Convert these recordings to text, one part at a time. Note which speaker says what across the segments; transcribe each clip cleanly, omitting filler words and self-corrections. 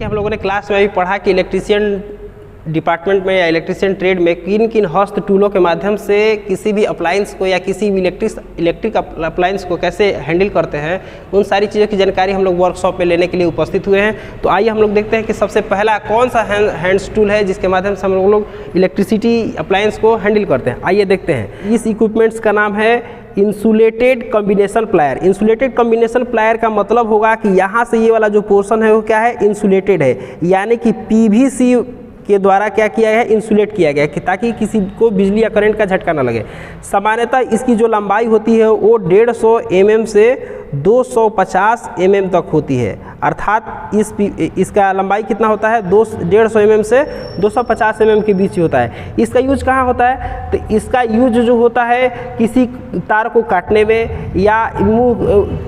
Speaker 1: कि हम लोगों ने क्लास में भी पढ़ा कि इलेक्ट्रीशियन डिपार्टमेंट में या इलेक्ट्रीशियन ट्रेड में किन किन हस्त टूलों के माध्यम से किसी भी अप्लायंस को या किसी भी इलेक्ट्रिक अप्लायंस को कैसे हैंडल करते हैं, उन सारी चीज़ों की जानकारी हम लोग वर्कशॉप में लेने के लिए उपस्थित हुए हैं। तो आइए हम लोग देखते हैं कि सबसे पहला कौन सा हैंड्स टूल है जिसके माध्यम से हम लोग इलेक्ट्रिसिटी अप्लायंस को हैंडल करते हैं। आइए देखते हैं। इस इक्विपमेंट्स का नाम है insulated combination plier. Insulated combination plier का मतलब होगा कि यहाँ से ये वाला जो पोर्शन है वो क्या है, इंसुलेटेड है, यानी कि पीवीसी के द्वारा क्या किया है, इंसुलेट किया गया है कि ताकि किसी को बिजली या करंट का झटका ना लगे। सामान्यतः इसकी जो लंबाई होती है वो 150 mm से 250 mm तक होती है, अर्थात इसका लंबाई कितना होता है, 150 mm से 250 mm के बीच होता है। इसका यूज कहाँ होता है, तो इसका यूज जो होता है किसी तार को काटने में या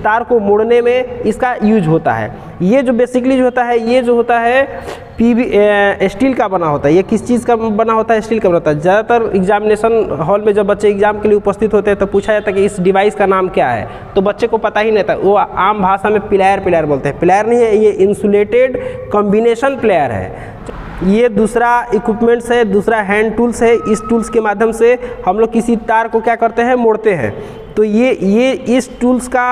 Speaker 1: तार को मोड़ने में इसका यूज होता है। ये जो बेसिकली जो होता है, ये जो होता है स्टील का बना होता है। ये किस चीज़ का बना होता है, स्टील का बना होता है। ज़्यादातर एग्जामिनेशन हॉल में जब बच्चे एग्जाम के लिए उपस्थित होते हैं तो पूछा जाता है कि इस डिवाइस का नाम क्या है, तो बच्चे को पता ही नहीं था। वो आम भाषा में प्लायर बोलते हैं। प्लायर नहीं है, ये इंसुलेटेड कॉम्बिनेशन प्लायर है। ये दूसरा इक्विपमेंट्स है, दूसरा हैंड टूल्स है। इस टूल्स के माध्यम से हम लोग किसी तार को क्या करते हैं, मोड़ते हैं। तो ये इस टूल्स का,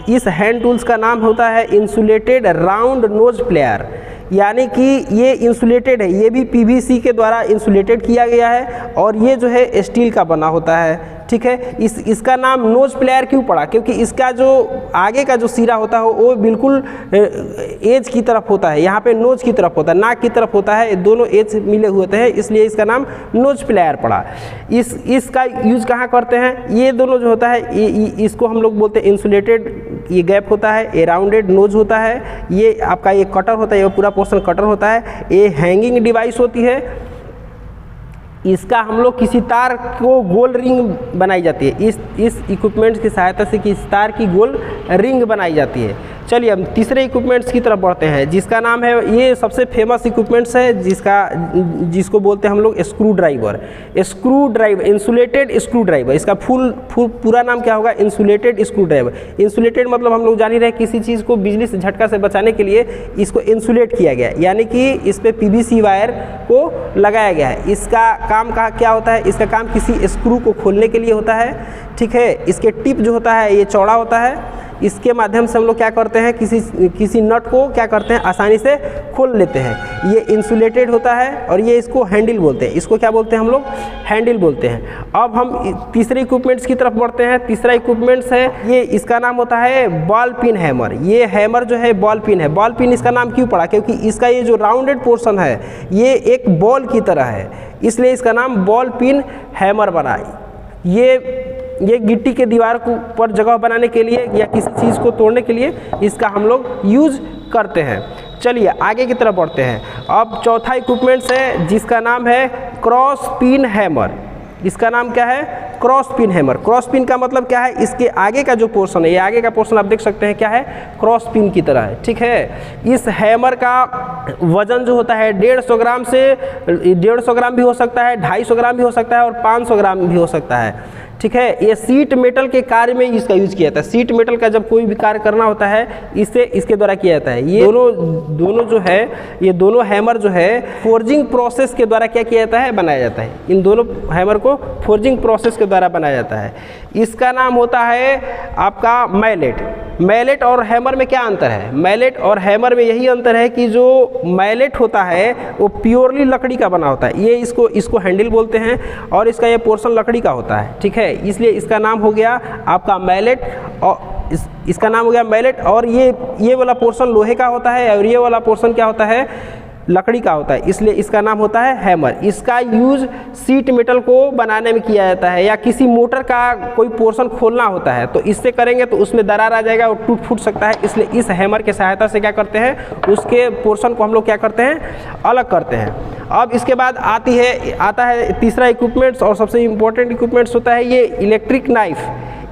Speaker 1: इस हैंड टूल्स का नाम होता है इंसुलेटेड राउंड नोज प्लेयर, यानी कि ये इंसुलेटेड है, ये भी पीवीसी के द्वारा इंसुलेटेड किया गया है और ये जो है स्टील का बना होता है। ठीक है, इसका नाम नोज प्लेयर क्यों पड़ा, क्योंकि इसका जो आगे का जो सिरा होता है वो बिल्कुल एज की तरफ होता है, यहाँ पे नोज की तरफ होता है, नाक की तरफ होता है, दोनों एज मिले हुए हैं, इसलिए इसका नाम नोज प्लेयर पड़ा। इसका यूज कहाँ करते हैं, ये दोनों जो होता है इसको हम लोग बोलते हैं इंसुलेटेड, ये गैप होता है, ये राउंडेड नोज होता है, ये आपका ये कटर होता है, ये पूरा पोर्शन कटर होता है, ये हैंगिंग डिवाइस होती है। इसका हम लोग किसी तार को गोल रिंग बनाई जाती है, इस इक्विपमेंट्स की सहायता से किसी तार की गोल रिंग बनाई जाती है। चलिए हम तीसरे इक्विपमेंट्स की तरफ बढ़ते हैं, जिसका नाम है, ये सबसे फेमस इक्विपमेंट्स है जिसको बोलते हैं हम लोग screw driver. Insulated screw driver, इसका पूरा नाम क्या होगा, इंसुलेटेड स्क्रू ड्राइवर। इंसुलेटेड मतलब हम लोग जान ही रहे किसी चीज़ को बिजली से झटका से बचाने के लिए इसको इंसुलेट किया गया, यानी कि इस पर पीवीसी वायर को लगाया गया है। इसका काम क्या होता है, इसका काम किसी स्क्रू को खोलने के लिए होता है। ठीक है, इसके टिप जो होता है ये चौड़ा होता है, इसके माध्यम से हम लोग क्या करते हैं, किसी नट को क्या करते हैं, आसानी से खोल लेते हैं। ये इंसुलेटेड होता है और ये इसको हैंडल बोलते हैं। इसको क्या बोलते हैं हम लोग, हैंडल बोलते हैं। अब हम तीसरे इक्विपमेंट्स की तरफ बढ़ते हैं। तीसरा इक्विपमेंट्स है, ये इसका नाम होता है बॉल पिन हैमर। ये हैमर जो है बॉल पिन है। बॉल पिन इसका नाम क्यों पड़ा, क्योंकि इसका ये जो राउंडेड पोर्शन है ये एक बॉल की तरह है, इसलिए इसका नाम बॉल पिन हैमर बना। ये गिट्टी के दीवार को पर जगह बनाने के लिए या किसी चीज़ को तोड़ने के लिए इसका हम लोग यूज करते हैं। चलिए आगे की तरफ बढ़ते हैं। अब चौथा इक्विपमेंट्स है जिसका नाम है क्रॉस पिन हैमर। इसका नाम क्या है, cross pin hammer. Cross pin का मतलब क्या है, इसके आगे का जो पोर्शन है, ये आगे का पोर्शन आप देख सकते हैं क्या है, क्रॉस पिन की तरह है। ठीक है, इस हैमर का वजन जो होता है 150 ग्राम से 150 ग्राम भी हो सकता है, 250 ग्राम भी हो सकता है और 500 ग्राम भी हो सकता है। ठीक है, ये सीट मेटल के कार्य में इसका यूज किया जाता है। सीट मेटल का जब कोई भी कार्य करना होता है इसके द्वारा किया जाता है। ये दोनों जो है, ये दोनों हैमर जो है फोर्जिंग प्रोसेस के द्वारा क्या किया जाता है, बनाया जाता है। इन दोनों हैमर को फोर्जिंग प्रोसेस के द्वारा बनाया जाता है। इसका नाम होता है आपका मैलेट। मैलेट और हैमर में क्या अंतर है, मैलेट और हैमर में यही अंतर है कि जो मैलेट होता है वो प्योरली लकड़ी का बना होता है, ये इसको हैंडल बोलते हैं और इसका ये पोर्शन लकड़ी का होता है। ठीक है, इसलिए इसका नाम हो गया आपका मैलेट और इसका नाम हो गया मैलेट। और ये वाला पोर्शन लोहे का होता है और ये वाला पोर्शन क्या होता है, लकड़ी का होता है, इसलिए इसका नाम होता है हैमर। इसका यूज सीट मेटल को बनाने में किया जाता है या किसी मोटर का कोई पोर्शन खोलना होता है तो इससे करेंगे तो उसमें दरार आ जाएगा और टूट फूट सकता है, इसलिए इस हैमर के सहायता से क्या करते हैं, उसके पोर्शन को हम लोग क्या करते हैं, अलग करते हैं। अब इसके बाद आता है तीसरा इक्विपमेंट्स और सबसे इम्पोर्टेंट इक्विपमेंट्स होता है ये इलेक्ट्रिक नाइफ।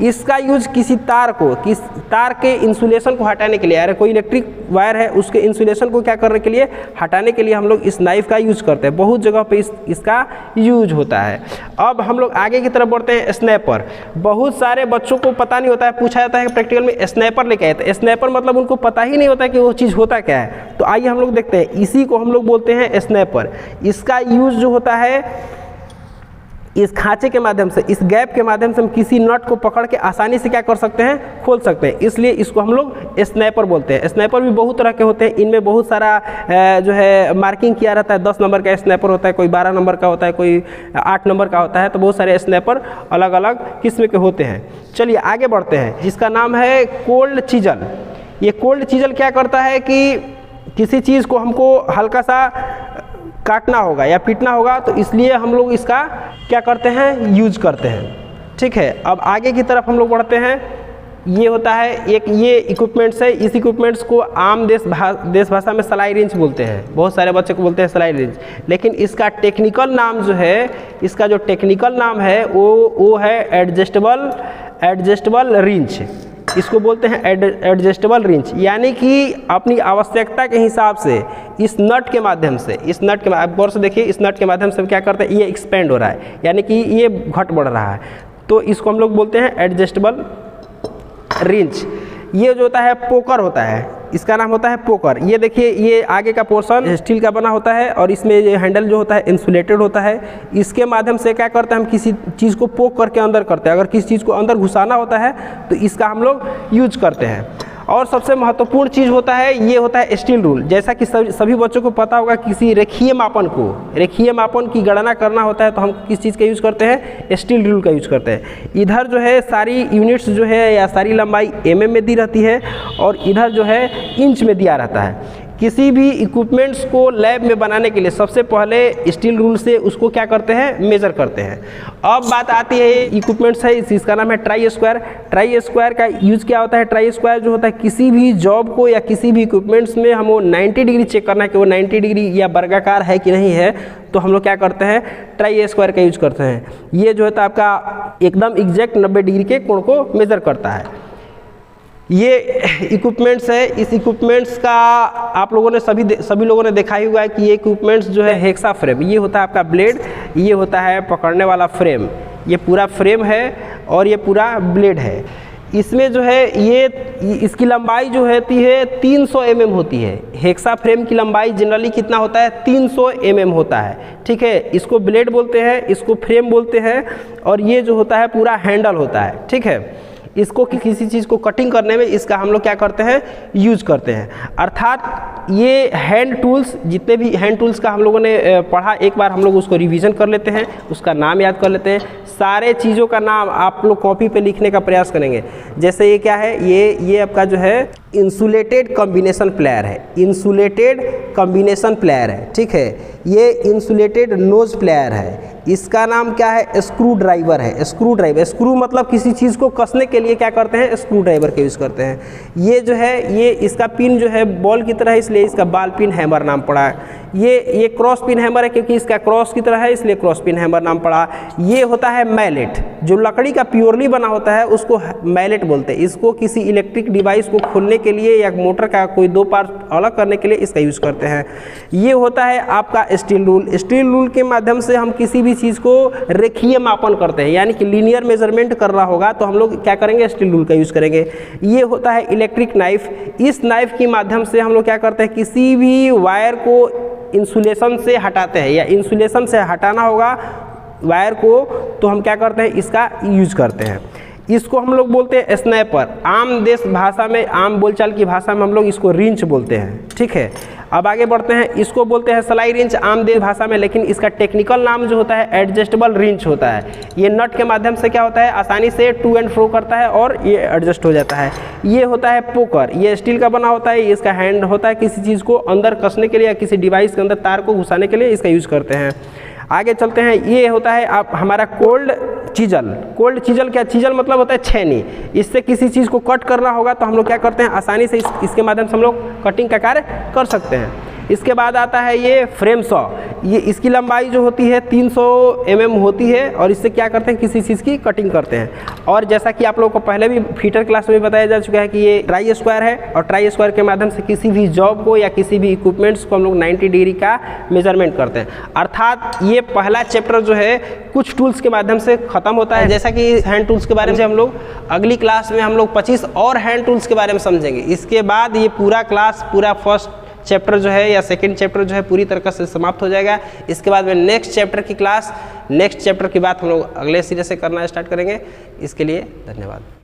Speaker 1: इसका यूज किसी तार के इंसुलेशन को हटाने के लिए, अरे कोई इलेक्ट्रिक वायर है उसके इंसुलेशन को क्या करने के लिए, हटाने के लिए हम लोग इस नाइफ का यूज करते हैं। बहुत जगह पे इसका यूज होता है। अब हम लोग आगे की तरफ बढ़ते हैं। स्नैपर, बहुत सारे बच्चों को पता नहीं होता है, पूछा जाता है कि प्रैक्टिकल में स्नैपर लेके आए थे। स्नैपर मतलब उनको पता ही नहीं होता है कि वो चीज़ होता क्या है। तो आइए हम लोग देखते हैं, इसी को हम लोग बोलते हैं स्नैपर। इसका यूज जो होता है इस खांचे के माध्यम से, इस गैप के माध्यम से हम किसी नट को पकड़ के आसानी से क्या कर सकते हैं, खोल सकते हैं, इसलिए इसको हम लोग स्नैपर बोलते हैं। स्नैपर भी बहुत तरह के होते हैं, इनमें बहुत सारा जो है मार्किंग किया रहता है। 10 नंबर का स्नैपर होता है, कोई 12 नंबर का होता है, कोई 8 नंबर का होता है। तो बहुत सारे स्नैपर अलग अलग किस्म के होते हैं। चलिए आगे बढ़ते हैं, जिसका नाम है कोल्ड चीजल। ये कोल्ड चीजल क्या करता है कि किसी चीज़ को हमको हल्का सा काटना होगा या पीटना होगा, तो इसलिए हम लोग इसका क्या करते हैं, यूज करते हैं। ठीक है, अब आगे की तरफ हम लोग बढ़ते हैं। ये होता है एक, ये इक्विपमेंट्स है। इस इक्विपमेंट्स को आम देश भाषा में सलाई रिंच बोलते हैं। बहुत सारे बच्चे को बोलते हैं सलाई रिंच, लेकिन इसका टेक्निकल नाम जो है, इसका जो टेक्निकल नाम है वो है एडजस्टेबल रिंच। इसको बोलते हैं एडजस्टेबल रिंच, यानी कि अपनी आवश्यकता के हिसाब से इस नट के माध्यम से, आप गौर से देखिए, इस नट के माध्यम से क्या करते हैं, ये एक्सपेंड हो रहा है, यानी कि ये घट बढ़ रहा है, तो इसको हम लोग बोलते हैं एडजस्टेबल रिंच। ये जो होता है पोकर होता है, इसका नाम होता है पोकर। ये देखिए, ये आगे का पोर्शन स्टील का बना होता है और इसमें ये हैंडल जो होता है इंसुलेटेड होता है। इसके माध्यम से क्या करते हैं, हम किसी चीज़ को पोक करके अंदर करते हैं। अगर किसी चीज़ को अंदर घुसाना होता है तो इसका हम लोग यूज करते हैं। और सबसे महत्वपूर्ण चीज़ होता है, ये होता है स्टील रूल। जैसा कि सभी बच्चों को पता होगा, किसी रेखीय मापन की गणना करना होता है तो हम किस चीज़ का यूज़ करते हैं, स्टील रूल का यूज़ करते हैं। इधर जो है सारी यूनिट्स जो है या सारी लंबाई mm में दी रहती है और इधर जो है इंच में दिया रहता है। किसी भी इक्विपमेंट्स को लैब में बनाने के लिए सबसे पहले स्टील रूल से उसको क्या करते हैं, मेजर करते हैं। अब बात आती है इक्विपमेंट्स है, इसका नाम है ट्राई स्क्वायर। ट्राई स्क्वायर का यूज क्या होता है, ट्राई स्क्वायर जो होता है किसी भी जॉब को या किसी भी इक्विपमेंट्स में हम वो 90 डिग्री चेक करना है कि वो 90 डिग्री या वर्गाकार है कि नहीं है, तो हम लोग क्या करते हैं, ट्राई स्क्वायर का यूज करते हैं। ये जो होता है आपका एकदम एग्जैक्ट 90 डिग्री के कोण को मेजर करता है। ये इक्विपमेंट्स है, इस इक्विपमेंट्स का आप लोगों ने सभी लोगों ने देखा ही हुआ है कि ये इक्विपमेंट्स जो है हेक्सा फ्रेम, ये होता है आपका ब्लेड, ये होता है पकड़ने वाला फ्रेम। ये पूरा फ्रेम है और ये पूरा ब्लेड है। इसमें जो है ये इसकी लंबाई जो होती है 300 mm होती है। हेक्सा फ्रेम की लंबाई जनरली कितना होता है, 300 mm होता है। ठीक है, इसको ब्लेड बोलते हैं, इसको फ्रेम बोलते हैं और ये जो होता है पूरा हैंडल होता है। ठीक है, इसको किसी चीज़ को कटिंग करने में इसका हम लोग क्या करते हैं, यूज करते हैं। अर्थात ये हैंड टूल्स, जितने भी हैंड टूल्स का हम लोगों ने पढ़ा, एक बार हम लोग उसको रिवीजन कर लेते हैं, उसका नाम याद कर लेते हैं। सारे चीज़ों का नाम आप लोग कॉपी पे लिखने का प्रयास करेंगे। जैसे ये क्या है, ये आपका जो है इंसुलेटेड कॉम्बिनेशन प्लेयर है, इंसुलेटेड कॉम्बिनेशन प्लेयर है। ठीक है, ये इंसुलेटेड नोज प्लेयर है। इसका नाम क्या है, स्क्रू ड्राइवर है। स्क्रू ड्राइवर, स्क्रू मतलब किसी चीज़ को कसने के लिए क्या करते हैं, स्क्रू ड्राइवर का यूज़ करते हैं। ये जो है, ये इसका पिन जो है बॉल की तरह है, इसलिए इसका बॉल पिन हैमर नाम पड़ा है। ये क्रॉस पिन हैमर है क्योंकि इसका क्रॉस की तरह है, इसलिए क्रॉस पिन हैमर नाम पड़ा। ये होता है मैलेट, जो लकड़ी का प्योरली बना होता है उसको मैलेट बोलते हैं। इसको किसी इलेक्ट्रिक डिवाइस को खोलने के लिए या मोटर का कोई 2 पार्ट अलग करने के लिए इसका यूज़ करते हैं। ये होता है आपका स्टील रूल। स्टील रूल के माध्यम से हम किसी भी चीज़ को रेखीय मापन करते हैं, यानी कि लीनियर मेजरमेंट करना होगा तो हम लोग क्या करेंगे, स्टील रूल का यूज़ करेंगे। ये होता है इलेक्ट्रिक नाइफ। इस नाइफ के माध्यम से हम लोग क्या करते हैं, किसी भी वायर को इंसुलेशन से हटाते हैं या इंसुलेशन से हटाना होगा वायर को, तो हम क्या करते हैं, इसका यूज करते हैं। इसको हम लोग बोलते हैं स्नैपर। आम देश भाषा में, आम बोलचाल की भाषा में हम लोग इसको रिंच बोलते हैं। ठीक है, अब आगे बढ़ते हैं। इसको बोलते हैं सलाई रिंच आम देश भाषा में, लेकिन इसका टेक्निकल नाम जो होता है एडजस्टेबल रिंच होता है। ये नट के माध्यम से क्या होता है, आसानी से टू एंड फ्रो करता है और ये एडजस्ट हो जाता है। ये होता है पोकर, ये स्टील का बना होता है, इसका हैंड होता है किसी चीज़ को अंदर कसने के लिए या किसी डिवाइस के अंदर तार को घुसाने के लिए इसका यूज़ करते हैं। आगे चलते हैं। ये होता है आप हमारा कोल्ड चीजल। कोल्ड चीजल क्या, चीजल मतलब होता है छेनी। इससे किसी चीज़ को कट करना होगा तो हम लोग क्या करते हैं, आसानी से इसके माध्यम से हम लोग कटिंग का कार्य कर सकते हैं। इसके बाद आता है ये फ्रेम सॉ। ये इसकी लंबाई जो होती है 300 mm होती है और इससे क्या करते हैं, किसी चीज़ की कटिंग करते हैं। और जैसा कि आप लोगों को पहले भी फीटर क्लास में बताया जा चुका है कि ये ट्राई स्क्वायर है और ट्राई स्क्वायर के माध्यम से किसी भी जॉब को या किसी भी इक्विपमेंट्स को हम लोग 90 डिग्री का मेजरमेंट करते हैं। अर्थात ये पहला चैप्टर जो है कुछ टूल्स के माध्यम से ख़त्म होता है। जैसा कि हैंड टूल्स के बारे में हम लोग अगली क्लास में हम लोग 25 और हैंड टूल्स के बारे में समझेंगे। इसके बाद ये पूरा क्लास, पूरा फर्स्ट चैप्टर जो है या सेकंड चैप्टर जो है पूरी तरह से समाप्त हो जाएगा। इसके बाद में नेक्स्ट चैप्टर की क्लास, नेक्स्ट चैप्टर की बात हम लोग अगले सिरे से करना स्टार्ट करेंगे। इसके लिए धन्यवाद।